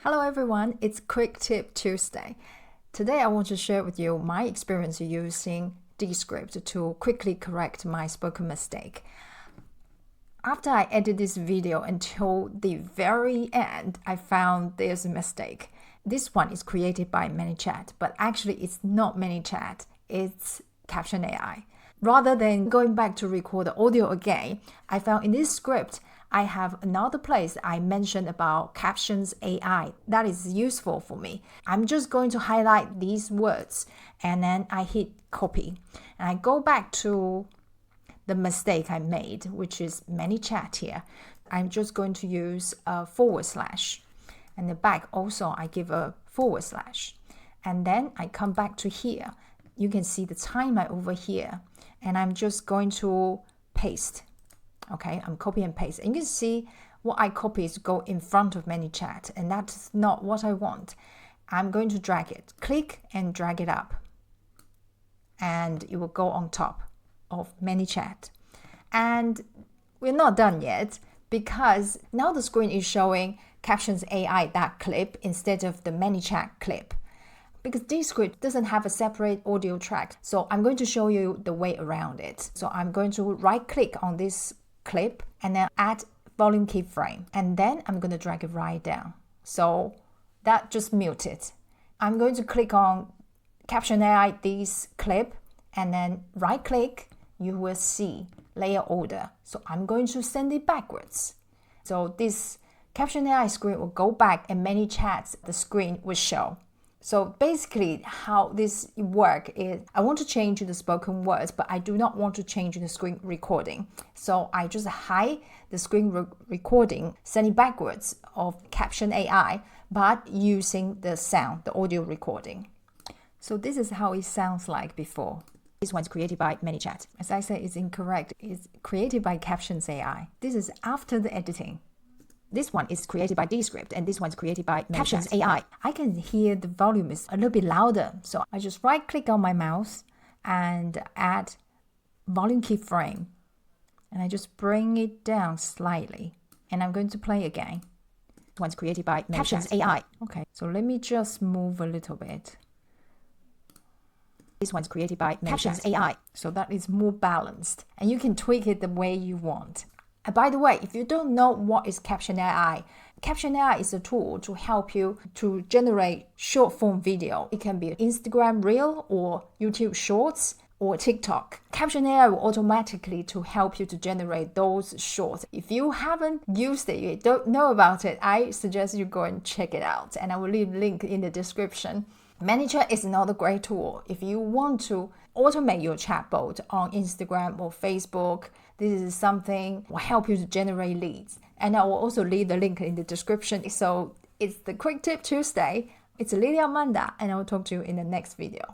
Hello everyone, it's Quick Tip Tuesday. Today I want to share with you my experience using Descript to quickly correct my spoken mistake. After I edited this video until the very end, I found there's a mistake. This one is created by ManyChat, but actually it's not ManyChat, it's Caption AI. Rather than going back to record the audio again, I found in this script I have another place I mentioned about Captions AI that is useful for me. I'm just going to highlight these words and then I hit copy. And I go back to the mistake I made, which is ManyChat here. I'm just going to use a /. And the back also I give a /. And then I come back to here. You can see the timeline over here. And I'm just going to paste. Okay, I'm copy and paste. And you can see what I copy is go in front of ManyChat, and that's not what I want. I'm going to drag it. Click and drag it up. And it will go on top of ManyChat. And we're not done yet because now the screen is showing Captions AI, that clip, instead of the ManyChat clip. Because Descript doesn't have a separate audio track. So I'm going to show you the way around it. So I'm going to right click on this clip and then add volume keyframe, and then I'm going to drag it right down. So that just muted. I'm going to click on Caption AI this clip and then right click. You will see layer order. So I'm going to send it backwards. So this Caption AI screen will go back and ManyChat's the screen will show. So basically how this works is I want to change the spoken words, but I do not want to change the screen recording. So I just hide the screen recording, send it backwards of Caption AI, but using the sound, the audio recording. So this is how it sounds like before. This one's created by ManyChat. As I said, it's incorrect. It's created by Captions AI. This is after the editing. This one is created by Descript, and this one's created by Captions AI. I can hear the volume is a little bit louder, so I just right click on my mouse and add volume keyframe, and I just bring it down slightly, and I'm going to play again. This one's created by Captions AI. Okay, so let me just move a little bit. This one's created by Captions AI, so that is more balanced, and you can tweak it the way you want. And by the way, if you don't know what is Caption AI is a tool to help you to generate short form video. It can be Instagram Reel or YouTube Shorts or TikTok. Caption AI will automatically to help you to generate those shorts. If you haven't used it, you don't know about it, I suggest you go and check it out. And I will leave a link in the description. ManyChat is another great tool. If you want to automate your chatbot on Instagram or Facebook, this is something will help you to generate leads. And I will also leave the link in the description. So it's the Quick Tip Tuesday. It's Lilia, and I will talk to you in the next video.